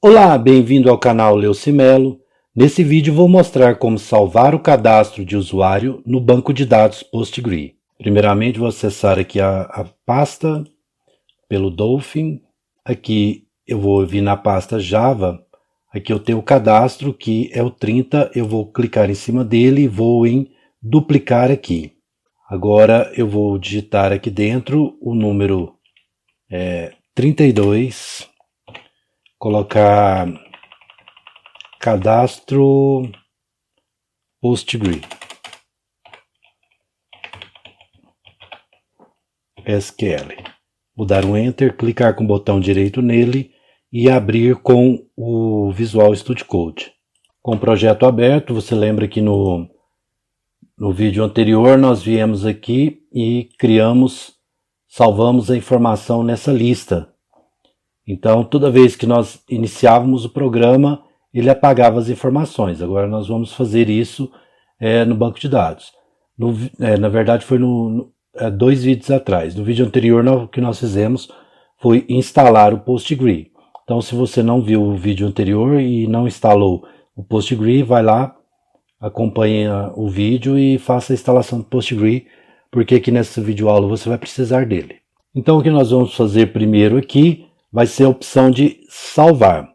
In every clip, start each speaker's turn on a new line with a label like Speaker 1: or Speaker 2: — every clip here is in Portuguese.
Speaker 1: Olá, bem-vindo ao canal Leucimelo. Nesse vídeo vou mostrar como salvar o cadastro de usuário no banco de dados Postgre. Primeiramente vou acessar aqui a pasta pelo Dolphin. Aqui eu vou vir na pasta Java. Aqui eu tenho o cadastro que é o 30. Eu vou clicar em cima dele e vou em duplicar aqui. Agora eu vou digitar aqui dentro o número 32. Colocar cadastro Postgre SQL. Vou dar um Enter, clicar com o botão direito nele e abrir com o Visual Studio Code. Com o projeto aberto, você lembra que no vídeo anterior nós viemos aqui e salvamos a informação nessa lista. Então, toda vez que nós iniciávamos o programa, ele apagava as informações. Agora nós vamos fazer isso no banco de dados. Na verdade, foi dois vídeos atrás. No vídeo anterior, o que nós fizemos foi instalar o Postgre. Então, se você não viu o vídeo anterior e não instalou o Postgre, vai lá, acompanhe o vídeo e faça a instalação do Postgre, porque aqui nessa videoaula você vai precisar dele. Então, o que nós vamos fazer primeiro aqui vai ser a opção de salvar.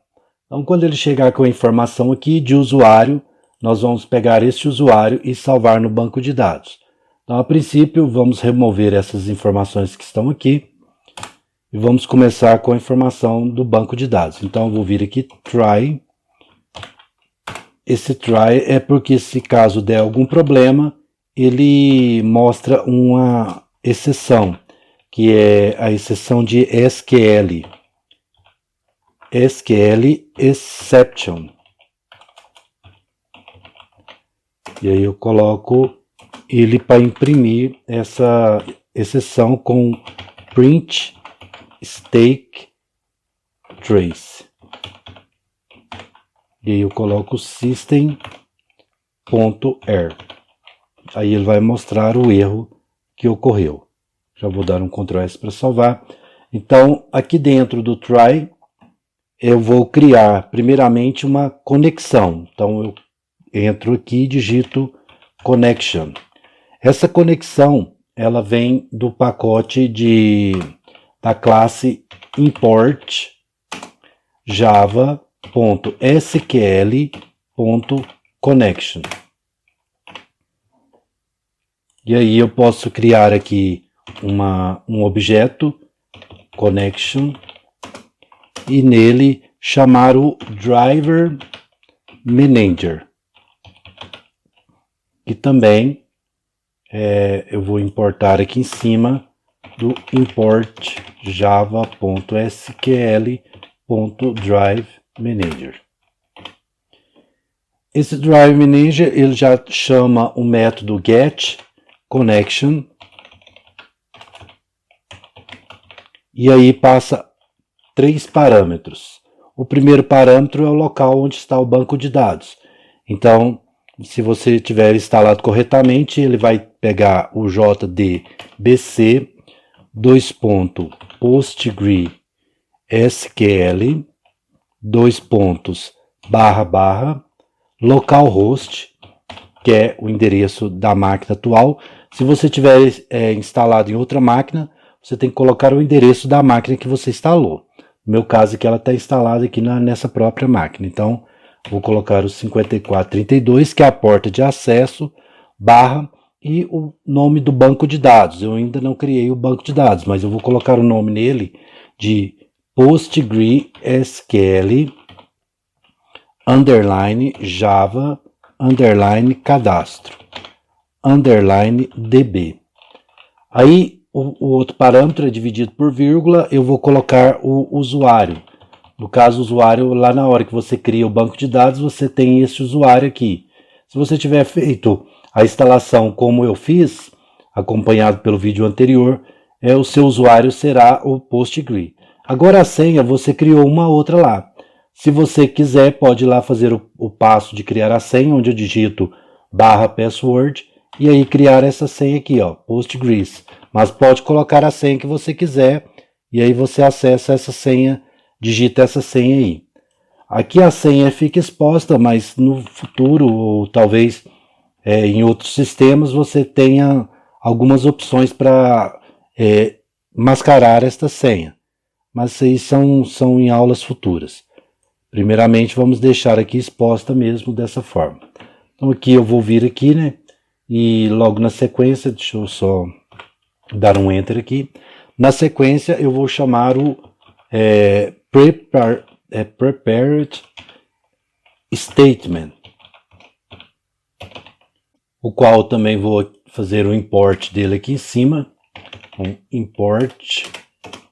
Speaker 1: Então, quando ele chegar com a informação aqui de usuário, nós vamos pegar este usuário e salvar no banco de dados. Então, a princípio, vamos remover essas informações que estão aqui e vamos começar com a informação do banco de dados. Então, eu vou vir aqui, try. Esse try é porque, se caso der algum problema, ele mostra uma exceção, que é a exceção de SQL. SQL Exception. E aí eu coloco ele para imprimir essa exceção com print stake trace. E aí eu coloco system.error. Aí ele vai mostrar o erro que ocorreu. Já vou dar um Ctrl S para salvar. Então, aqui dentro do try, eu vou criar primeiramente uma conexão. Então eu entro aqui e digito connection. Essa conexão ela vem do pacote da classe import java.sql.connection. E aí eu posso criar aqui um objeto connection e nele chamar o driver manager, que também eu vou importar aqui em cima do import java.sql.drive.manager. Esse drive manager ele já chama o método get connection e aí passa 3 parâmetros. O primeiro parâmetro é o local onde está o banco de dados. Então, se você tiver instalado corretamente, ele vai pegar o JDBC Postgre SQL localhost, que é o endereço da máquina atual. Se você tiver instalado em outra máquina, você tem que colocar o endereço da máquina que você instalou. No meu caso aqui, ela está instalada aqui nessa própria máquina. Então, vou colocar o 5432, que é a porta de acesso, e o nome do banco de dados. Eu ainda não criei o banco de dados, mas eu vou colocar o nome nele de Postgre SQL _java _cadastro _db. Aí, o outro parâmetro é dividido por vírgula, eu vou colocar o usuário. No caso, o usuário, lá na hora que você cria o banco de dados, você tem esse usuário aqui. Se você tiver feito a instalação como eu fiz, acompanhado pelo vídeo anterior, o seu usuário será o Postgre. Agora a senha, você criou uma outra lá. Se você quiser, pode ir lá fazer o passo de criar a senha, onde eu digito /password, e aí criar essa senha aqui, ó, Postgres. Mas pode colocar a senha que você quiser, e aí você acessa essa senha, digita essa senha aí. Aqui a senha fica exposta, mas no futuro, ou talvez em outros sistemas, você tenha algumas opções para mascarar esta senha. Mas isso aí são em aulas futuras. Primeiramente, vamos deixar aqui exposta mesmo dessa forma. Então aqui eu vou vir aqui, né? E logo na sequência, deixa eu só dar um Enter aqui. Na sequência, eu vou chamar o Prepared Statement, o qual também vou fazer o import dele aqui em cima. Um import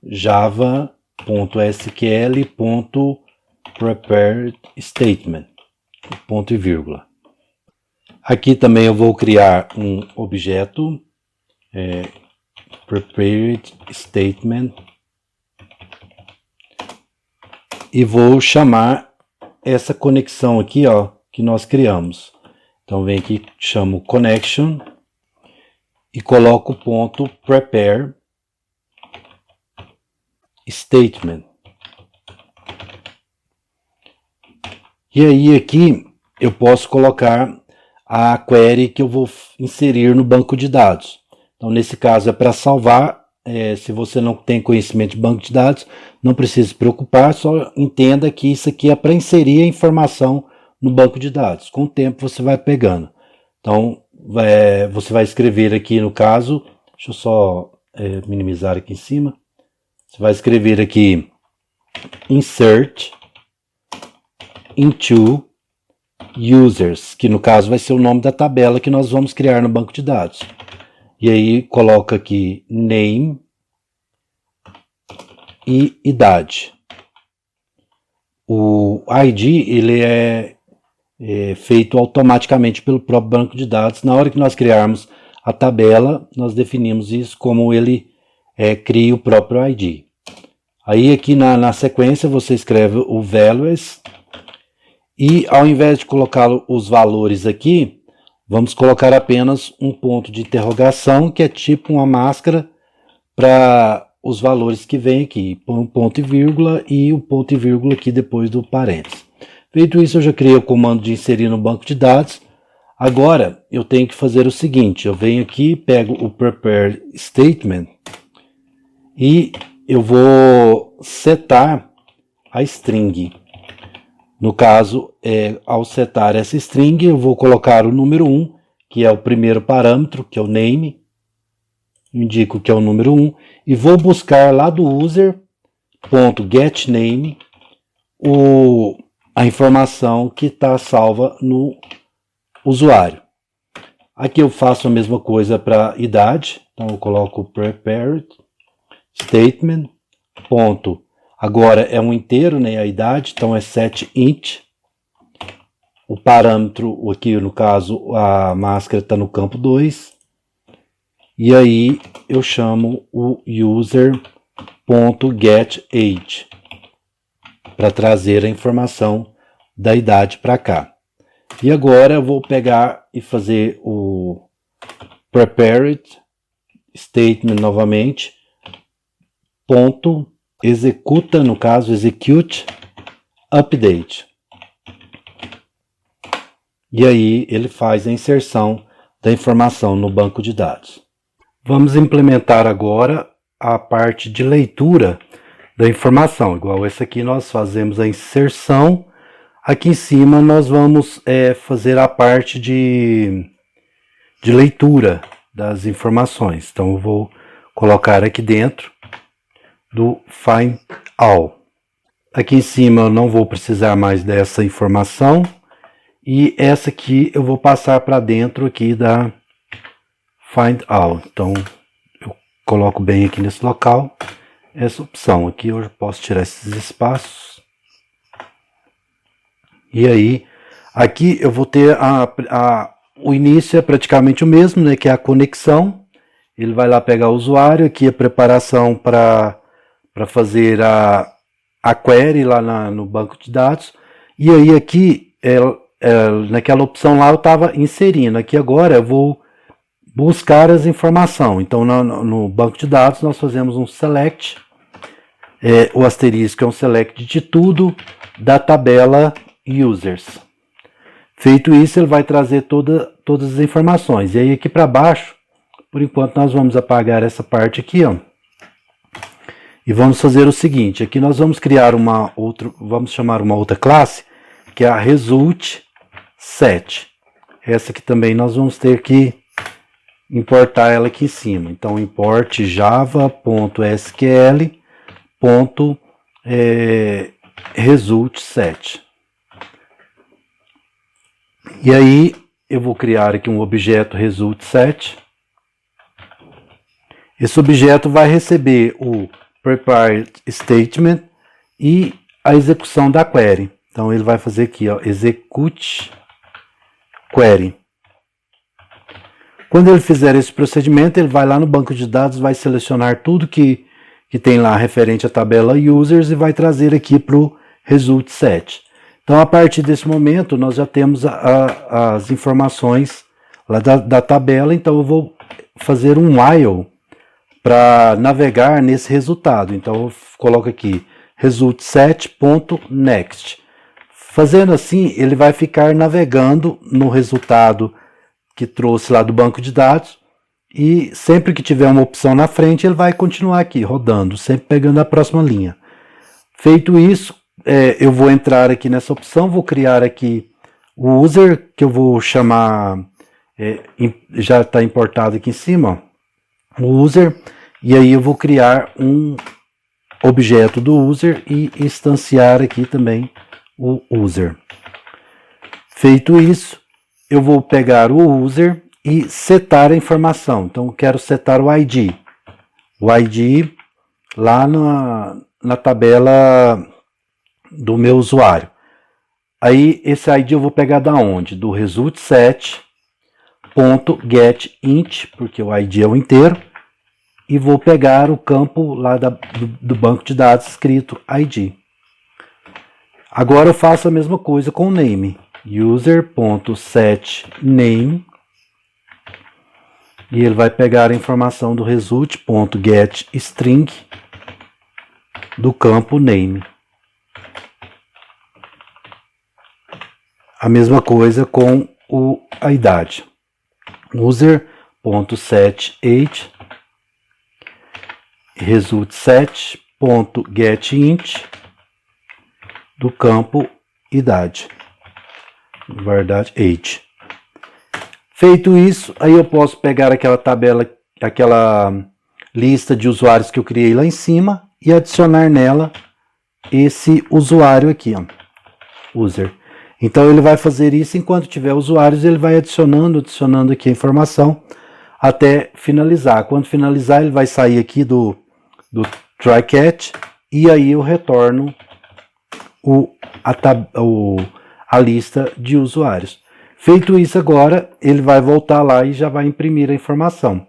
Speaker 1: java.sql.prepared statement, ponto e vírgula. Aqui também eu vou criar um objeto prepared statement e vou chamar essa conexão aqui, ó, que nós criamos. Então vem aqui, chamo connection e coloco o ponto prepare statement. E aí aqui eu posso colocar a query que eu vou inserir no banco de dados. Então nesse caso é para salvar. Se você não tem conhecimento de banco de dados, não precisa se preocupar, só entenda que isso aqui é para inserir a informação no banco de dados. Com o tempo você vai pegando. Então você vai escrever aqui no caso, deixa eu só minimizar aqui em cima. Você vai escrever aqui insert into users, que no caso vai ser o nome da tabela que nós vamos criar no banco de dados. E aí coloca aqui name e idade. O ID ele é feito automaticamente pelo próprio banco de dados. Na hora que nós criarmos a tabela, nós definimos isso como ele cria o próprio ID. Aí aqui na sequência você escreve o values e ao invés de colocar os valores aqui, vamos colocar apenas um ponto de interrogação, que é tipo uma máscara para os valores que vem aqui, um ponto e vírgula e o ponto e vírgula aqui depois do parênteses. Feito isso, eu já criei o comando de inserir no banco de dados. Agora, eu tenho que fazer o seguinte, eu venho aqui, pego o prepare statement e eu vou setar a string. No caso, ao setar essa string, eu vou colocar o número 1, que é o primeiro parâmetro, que é o name, indico que é o número 1, e vou buscar lá do user.getName a informação que está salva no usuário. Aqui eu faço a mesma coisa para idade, então eu coloco prepared statement, ponto. Agora é um inteiro, né, a idade, então é setInt. O parâmetro aqui, no caso, a máscara está no campo 2. E aí eu chamo o user.getAge para trazer a informação da idade para cá. E agora eu vou pegar e fazer o prepared statement novamente, ponto, executa, no caso, execute, update. E aí ele faz a inserção da informação no banco de dados. Vamos implementar agora a parte de leitura da informação. Igual esse aqui nós fazemos a inserção. Aqui em cima nós vamos fazer a parte de leitura das informações. Então eu vou colocar aqui dentro do find all. Aqui em cima eu não vou precisar mais dessa informação e essa aqui eu vou passar para dentro aqui da find all. Então eu coloco bem aqui nesse local essa opção. Aqui eu posso tirar esses espaços e aí aqui eu vou ter o início é praticamente o mesmo, né, que é a conexão. Ele vai lá pegar o usuário, aqui a preparação para fazer a query lá no banco de dados. E aí aqui, naquela opção lá eu estava inserindo. Aqui agora eu vou buscar as informações. Então no banco de dados nós fazemos um select O asterisco é um select de tudo da tabela users. Feito isso, ele vai trazer todas as informações. E aí aqui para baixo, por enquanto nós vamos apagar essa parte aqui, ó. E vamos fazer o seguinte, aqui nós vamos criar vamos chamar uma outra classe, que é a result7. Essa aqui também nós vamos ter que importar ela aqui em cima. Então, import java.sql.result7. E aí, eu vou criar aqui um objeto result7. Esse objeto vai receber o prepared statement e a execução da query. Então, ele vai fazer aqui, ó, execute query. Quando ele fizer esse procedimento, ele vai lá no banco de dados, vai selecionar tudo que tem lá referente à tabela users e vai trazer aqui para o result7. Então, a partir desse momento, nós já temos as informações lá da tabela. Então, eu vou fazer um while para navegar nesse resultado. Então, eu coloco aqui result7.next. Fazendo assim, ele vai ficar navegando no resultado que trouxe lá do banco de dados, e sempre que tiver uma opção na frente, ele vai continuar aqui, rodando, sempre pegando a próxima linha. Feito isso, eu vou entrar aqui nessa opção, vou criar aqui o user, que eu vou chamar, já está importado aqui em cima, ó, o user, e aí eu vou criar um objeto do user e instanciar aqui também o user. Feito isso, eu vou pegar o user e setar a informação. Então, eu quero setar o ID. O ID lá na tabela do meu usuário. Aí, esse ID eu vou pegar da onde? Do result7.getInt, porque o ID é o inteiro, e vou pegar o campo lá do banco de dados escrito ID. Agora eu faço a mesma coisa com o name. User.setName, e ele vai pegar a informação do result.getString do campo name. A mesma coisa com a idade. User.setAge, result7.getInt do campo idade. Verdade, age. Feito isso, aí eu posso pegar aquela tabela, aquela lista de usuários que eu criei lá em cima e adicionar nela esse usuário aqui, ó, user. Então ele vai fazer isso enquanto tiver usuários, ele vai adicionando aqui a informação até finalizar. Quando finalizar, ele vai sair aqui do try catch e aí eu retorno a lista de usuários. Feito isso agora, ele vai voltar lá e já vai imprimir a informação.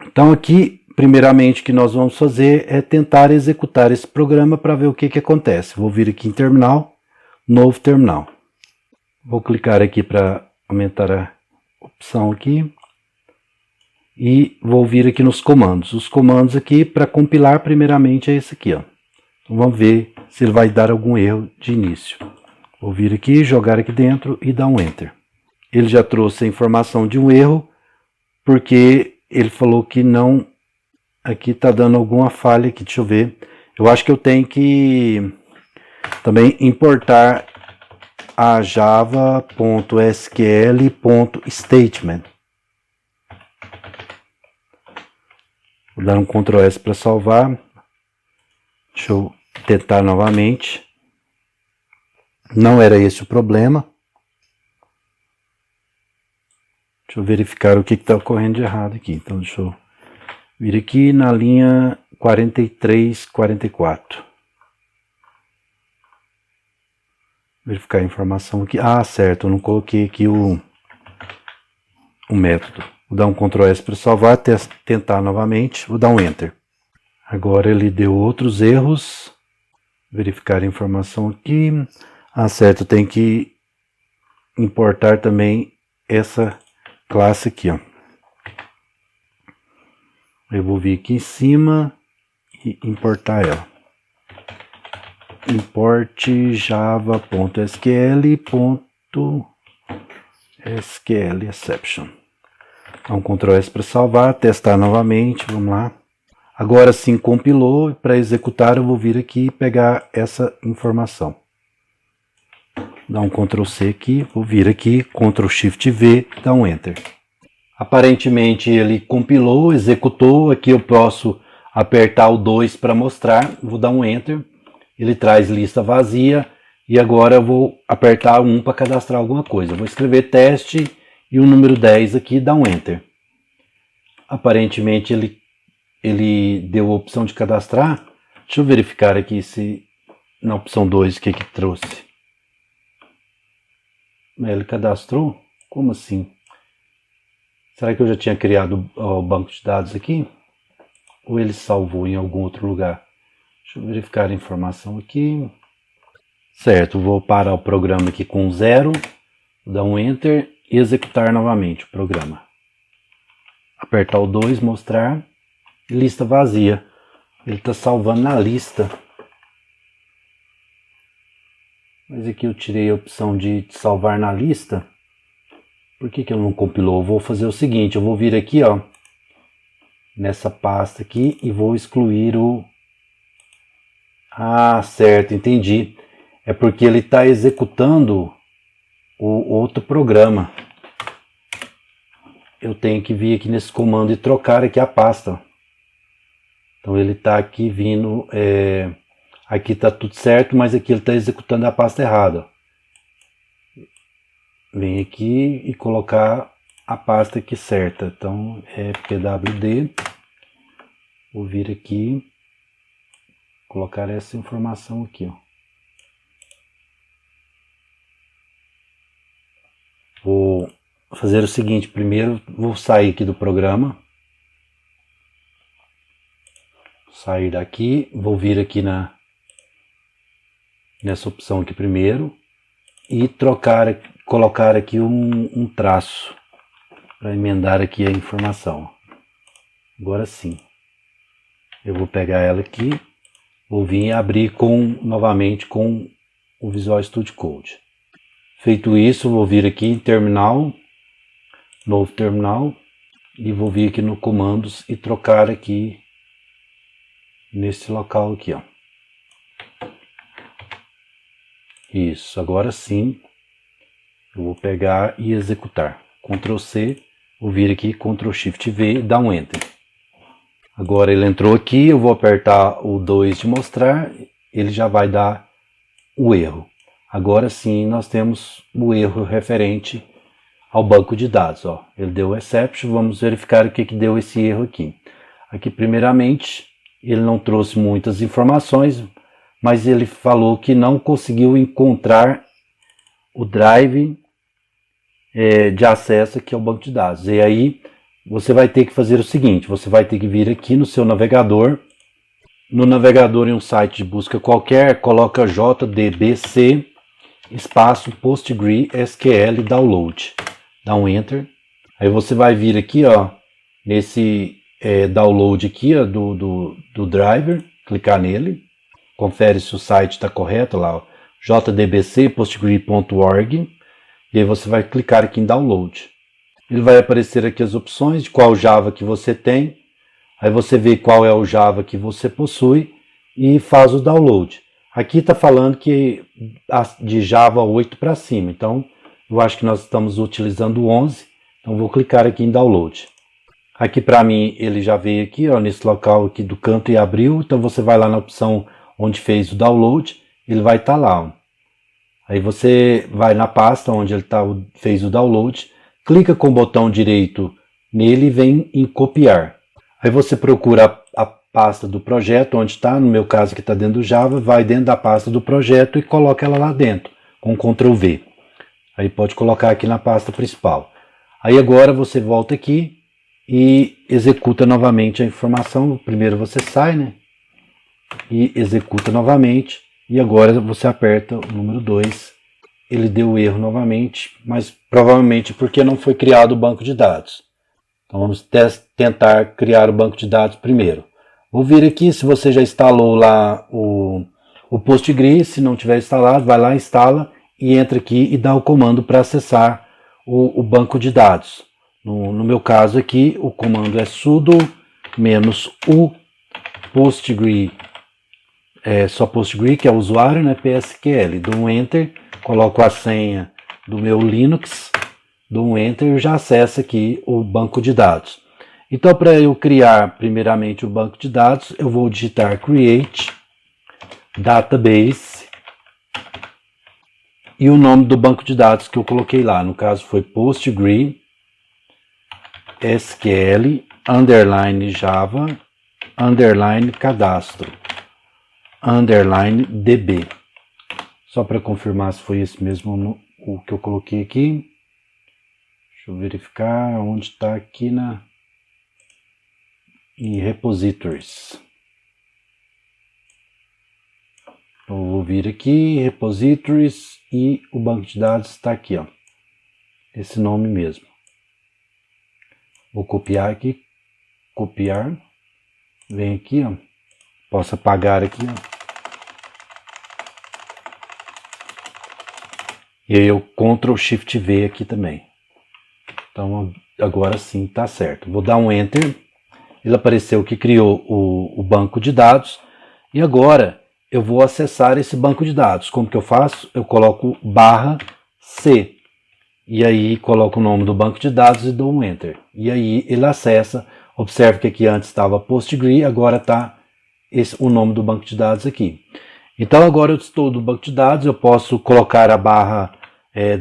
Speaker 1: Então aqui, primeiramente, o que nós vamos fazer é tentar executar esse programa para ver o que acontece. Vou vir aqui em terminal, novo terminal. Vou clicar aqui para aumentar a opção aqui. E vou vir aqui nos comandos. Os comandos aqui para compilar primeiramente é esse aqui, ó. Então vamos ver se ele vai dar algum erro de início. Vou vir aqui, jogar aqui dentro e dar um Enter. Ele já trouxe a informação de um erro, porque ele falou que não... Aqui está dando alguma falha aqui, deixa eu ver. Eu acho que eu tenho que também importar a java.sql.statement. Vou dar um Ctrl S para salvar. Deixa eu tentar novamente. Não era esse o problema. Deixa eu verificar o que está ocorrendo de errado aqui. Então, deixa eu vir aqui na linha 43, 44. Verificar a informação aqui. Ah, certo, eu não coloquei aqui o método. Vou dar um Ctrl S para salvar, tentar novamente. Vou dar um Enter. Agora ele deu outros erros. Verificar a informação aqui. Ah, certo, tem que importar também essa classe aqui, ó. Eu vou vir aqui em cima e importar ela. import java.sql.sql exception. Então, Ctrl S para salvar, testar novamente, vamos lá. Agora sim compilou, para executar eu vou vir aqui e pegar essa informação. Dá um Ctrl C aqui, vou vir aqui, Ctrl Shift V, dá um Enter. Aparentemente ele compilou, executou, aqui eu posso apertar o 2 para mostrar, vou dar um Enter. Ele traz lista vazia e agora eu vou apertar 1 para cadastrar alguma coisa. Vou escrever teste e o número 10 aqui, dá um Enter. Aparentemente ele deu a opção de cadastrar. Deixa eu verificar aqui se na opção 2 o que trouxe. Ele cadastrou? Como assim? Será que eu já tinha criado o banco de dados aqui? Ou ele salvou em algum outro lugar? Deixa eu verificar a informação aqui. Certo, vou parar o programa aqui com 0, dar um Enter e executar novamente o programa. Apertar o 2, mostrar, lista vazia. Ele está salvando na lista. Mas aqui eu tirei a opção de salvar na lista. Por que ele não compilou? Eu vou fazer o seguinte, eu vou vir aqui, ó, nessa pasta aqui e vou excluir o... Ah, certo, entendi. É porque ele está executando o outro programa. Eu tenho que vir aqui nesse comando e trocar aqui a pasta. Então ele está aqui vindo... Aqui está tudo certo, mas aqui ele está executando a pasta errada. Vem aqui e colocar a pasta aqui certa. Então é pwd. Vou vir aqui, colocar essa informação aqui, ó. Vou fazer o seguinte, primeiro vou sair aqui do programa. Sair daqui, vou vir aqui nessa opção aqui primeiro e colocar aqui um traço para emendar aqui a informação. Agora sim. Eu vou pegar ela aqui, vou vir e abrir novamente com o Visual Studio Code. Feito isso, vou vir aqui em terminal, novo terminal, e vou vir aqui no comandos e trocar aqui nesse local aqui, ó. Isso, agora sim eu vou pegar e executar. Ctrl C, vou vir aqui, Ctrl Shift V e dar um Enter. Agora ele entrou aqui, eu vou apertar o 2 de mostrar, ele já vai dar o erro. Agora sim nós temos o erro referente ao banco de dados, ó. Ele deu exception, vamos verificar o que deu esse erro aqui. Aqui primeiramente, ele não trouxe muitas informações, mas ele falou que não conseguiu encontrar o drive de acesso aqui ao banco de dados. E aí você vai ter que fazer o seguinte, você vai ter que vir aqui no seu navegador, no navegador em um site de busca qualquer, coloca jdbc espaço PostgreSQL download, dá um Enter. Aí você vai vir aqui, ó, nesse download aqui, ó, do driver, clicar nele. Confere se o site está correto lá, ó, jdbc.postgre.org, e aí você vai clicar aqui em download. Ele vai aparecer aqui as opções de qual Java que você tem, aí você vê qual é o Java que você possui e faz o download. Aqui está falando que de Java 8 para cima, então eu acho que nós estamos utilizando o 11, então vou clicar aqui em download. Aqui para mim ele já veio aqui, ó, nesse local aqui do canto e abriu, então você vai lá na opção onde fez o download, ele vai estar lá, ó. Aí você vai na pasta onde ele fez o download, clica com o botão direito nele e vem em copiar. Aí você procura a pasta do projeto onde está, no meu caso que está dentro do Java, vai dentro da pasta do projeto e coloca ela lá dentro, com Ctrl V. Aí pode colocar aqui na pasta principal. Aí agora você volta aqui e executa novamente a informação. Primeiro você sai, né? E executa novamente, e agora você aperta o número 2, ele deu erro novamente, mas provavelmente porque não foi criado o banco de dados. Então vamos tentar criar o banco de dados primeiro. Vou vir aqui, se você já instalou lá o o Postgre, se não tiver instalado, vai lá, instala e entra aqui e dá o comando para acessar o banco de dados. No meu caso aqui, o comando é sudo -u Postgre, só Postgre, que é o usuário, né, PSQL. Dou um Enter, coloco a senha do meu Linux, dou um Enter e já acessa aqui o banco de dados. Então, para eu criar primeiramente o banco de dados, eu vou digitar create database e o nome do banco de dados que eu coloquei lá, no caso foi Postgre SQL _java _cadastro _db. Só para confirmar se foi esse mesmo o que eu coloquei aqui. Deixa eu verificar onde está aqui em repositories. Eu vou vir aqui, repositories, e o banco de dados está aqui, ó. Esse nome mesmo. Vou copiar aqui, copiar, vem aqui, ó. Posso apagar aqui, ó. E aí eu Ctrl Shift V aqui também. Então agora sim tá certo. Vou dar um Enter. Ele apareceu que criou o banco de dados. E agora eu vou acessar esse banco de dados. Como que eu faço? Eu coloco /C. E aí coloco o nome do banco de dados e dou um Enter. E aí ele acessa. Observe que aqui antes estava Postgre, agora está o nome do banco de dados aqui. Então agora eu estou no banco de dados, eu posso colocar a barra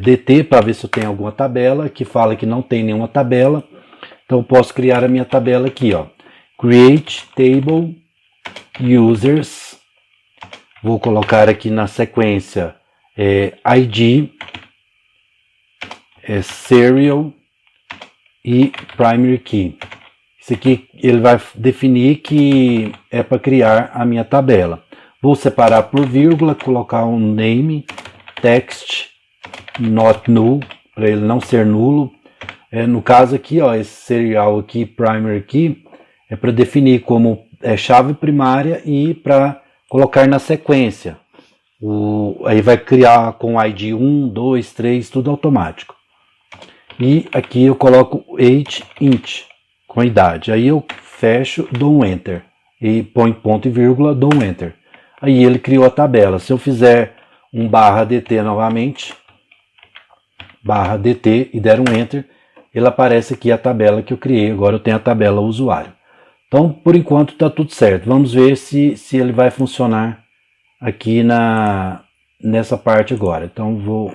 Speaker 1: DT para ver se eu tenho alguma tabela, que fala que não tem nenhuma tabela. Então eu posso criar a minha tabela aqui, ó. Create Table Users. Vou colocar aqui na sequência ID, Serial e Primary Key. Isso aqui ele vai definir que é para criar a minha tabela. Vou separar por vírgula, colocar um name, text, not null, para ele não ser nulo. No caso aqui, ó, esse serial aqui, primary key, é para definir como chave primária e para colocar na sequência. Aí vai criar com ID 1, 2, 3, tudo automático. E aqui eu coloco age int, com a idade. Aí eu fecho, dou um Enter. E põe ponto e vírgula, dou um Enter. Aí ele criou a tabela. Se eu fizer um /DT novamente, /DT e der um Enter, ele aparece aqui a tabela que eu criei. Agora eu tenho a tabela usuário. Então, por enquanto está tudo certo. Vamos ver se ele vai funcionar aqui nessa parte agora. Então vou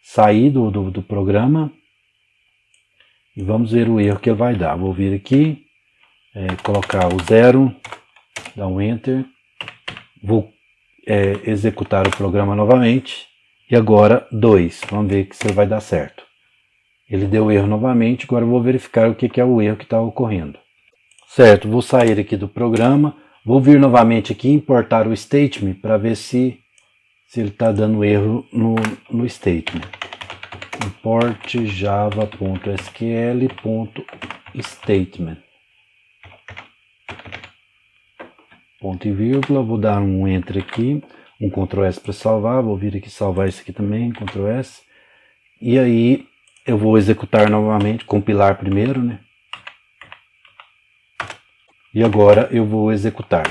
Speaker 1: sair do programa e vamos ver o erro que ele vai dar. Vou vir aqui, colocar o 0, dar um Enter. Vou executar o programa novamente. E agora 2. Vamos ver se vai dar certo. Ele deu erro novamente. Agora eu vou verificar o que é o erro que está ocorrendo. Certo, vou sair aqui do programa. Vou vir novamente aqui e importar o statement para ver se ele está dando erro no statement. Import java.sql.statement. Ponto e vírgula, vou dar um Enter aqui, um Ctrl S para salvar, vou vir aqui salvar isso aqui também, Ctrl S. E aí eu vou executar novamente, compilar primeiro, né? E agora eu vou executar.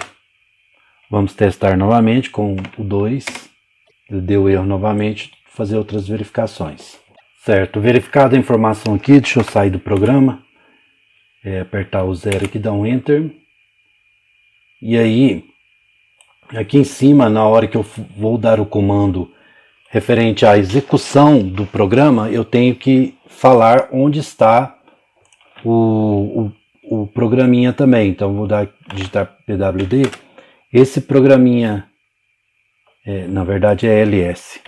Speaker 1: Vamos testar novamente com o 2. Ele deu erro novamente, fazer outras verificações. Certo, verificada a informação aqui, deixa eu sair do programa. Apertar o 0 aqui, dar um Enter. E aí, aqui em cima, na hora que eu vou dar o comando referente à execução do programa, eu tenho que falar onde está o programinha também. Então, vou digitar pwd. Esse programinha, na verdade é ls.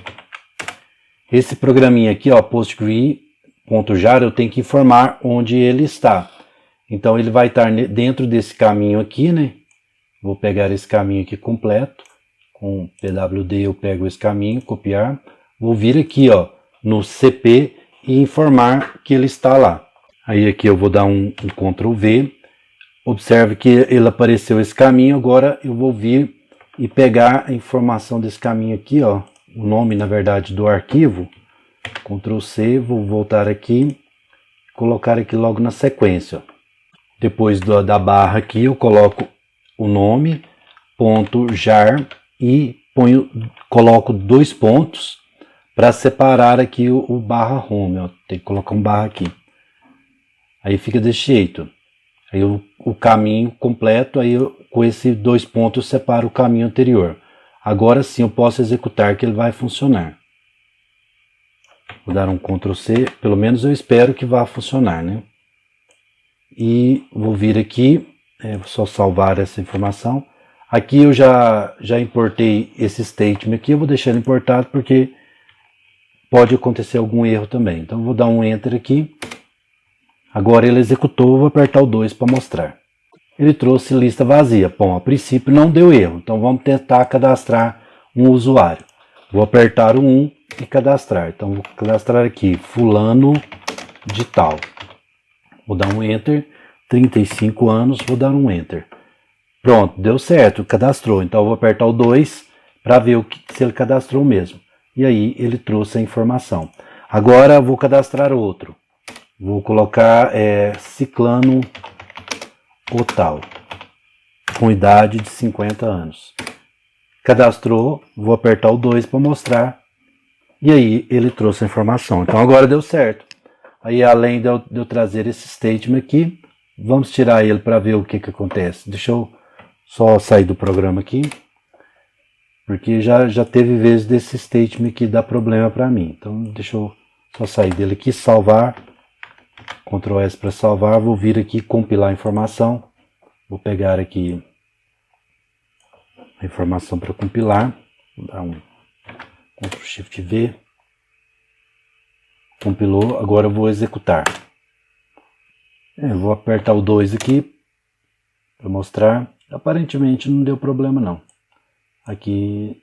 Speaker 1: Esse programinha aqui, ó, postgre.jar, eu tenho que informar onde ele está. Então, ele vai estar dentro desse caminho aqui, né? Vou pegar esse caminho aqui completo. Com pwd eu pego esse caminho, copiar. Vou vir aqui, ó, no cp e informar que ele está lá. Aí aqui eu vou dar um Ctrl V. Observe que ele apareceu esse caminho. Agora eu vou vir e pegar a informação desse caminho aqui, ó, o nome na verdade do arquivo, Ctrl C, vou voltar aqui, colocar aqui logo na sequência. Ó. Depois da barra aqui eu coloco o nome, .jar e coloco 2 pontos para separar aqui o barra home, ó. Tem que colocar um barra aqui. Aí fica desse jeito. Aí o caminho completo, aí com esses 2 pontos eu separo o caminho anterior. Agora sim eu posso executar que ele vai funcionar. Vou dar um Ctrl C, pelo menos eu espero que vá funcionar, né? E vou vir aqui, vou só salvar essa informação. Aqui eu já importei esse statement aqui, eu vou deixar ele importado porque pode acontecer algum erro também. Então vou dar um Enter aqui. Agora ele executou, vou apertar o 2 para mostrar. Ele trouxe lista vazia. Bom, a princípio não deu erro, então vamos tentar cadastrar um usuário. Vou apertar o 1 e cadastrar. Então vou cadastrar aqui, fulano de tal. Vou dar um Enter, 35 anos, vou dar um Enter. Pronto, deu certo, cadastrou. Então eu vou apertar o 2 para ver se ele cadastrou mesmo. E aí ele trouxe a informação. Agora eu vou cadastrar outro. Vou colocar Ciclano o tal, com idade de 50 anos. Cadastrou, vou apertar o 2 para mostrar. E aí ele trouxe a informação. Então agora deu certo. Aí além de eu trazer esse statement aqui, vamos tirar ele para ver o que acontece. Deixa eu só sair do programa aqui. Porque já teve vezes desse statement que dá problema para mim. Então deixa eu só sair dele aqui, salvar. Ctrl S para salvar. Vou vir aqui compilar a informação. Vou pegar aqui a informação para compilar. Vou dar um Ctrl Shift V. Compilou. Agora eu vou executar. Eu vou apertar o 2 aqui para mostrar. Aparentemente não deu problema não. Aqui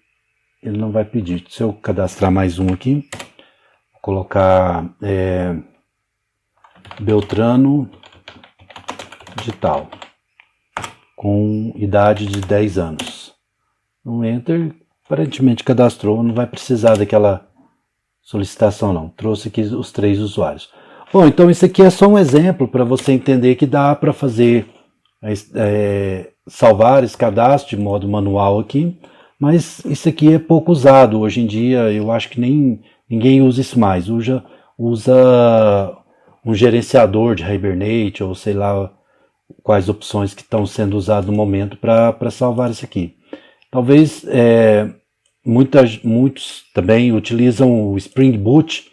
Speaker 1: ele não vai pedir. Se eu cadastrar mais um aqui, vou colocar Beltrano de tal, com idade de 10 anos. Um Enter, aparentemente cadastrou, não vai precisar daquela solicitação não. Trouxe aqui os 3 usuários. Bom, então isso aqui é só um exemplo para você entender que dá para fazer salvar esse cadastro de modo manual aqui, mas isso aqui é pouco usado hoje em dia. Eu acho que ninguém usa isso mais. Usa um gerenciador de Hibernate ou sei lá quais opções que estão sendo usadas no momento para salvar isso aqui. Talvez muitos também utilizam o Spring Boot,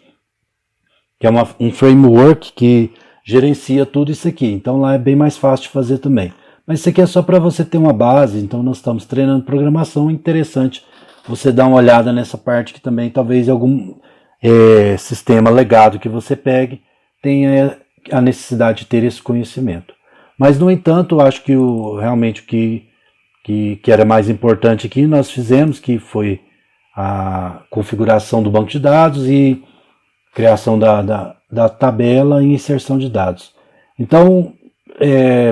Speaker 1: que é um framework que gerencia tudo isso aqui. Então lá é bem mais fácil de fazer também. Mas isso aqui é só para você ter uma base. Então nós estamos treinando programação. É interessante você dar uma olhada nessa parte que também talvez algum sistema legado que você pegue tenha a necessidade de ter esse conhecimento. Mas no entanto, eu acho que realmente o que era mais importante aqui nós fizemos, que foi a configuração do banco de dados e criação da tabela e inserção de dados. Então,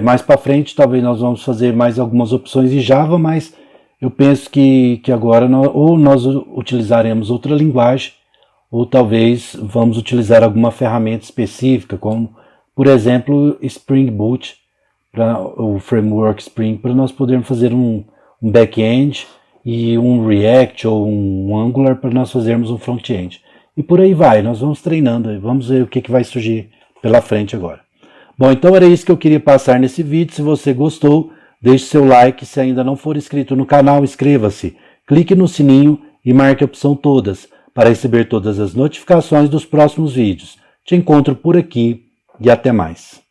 Speaker 1: mais para frente, talvez nós vamos fazer mais algumas opções em Java, mas eu penso que agora nós utilizaremos outra linguagem, ou talvez vamos utilizar alguma ferramenta específica, como, por exemplo, Spring Boot, o framework Spring, para nós podermos fazer um back-end e um React ou um Angular para nós fazermos um front-end. E por aí vai, nós vamos treinando, vamos ver o que vai surgir pela frente agora. Bom, então era isso que eu queria passar nesse vídeo. Se você gostou, deixe seu like. Se ainda não for inscrito no canal, inscreva-se. Clique no sininho e marque a opção todas para receber todas as notificações dos próximos vídeos. Te encontro por aqui e até mais.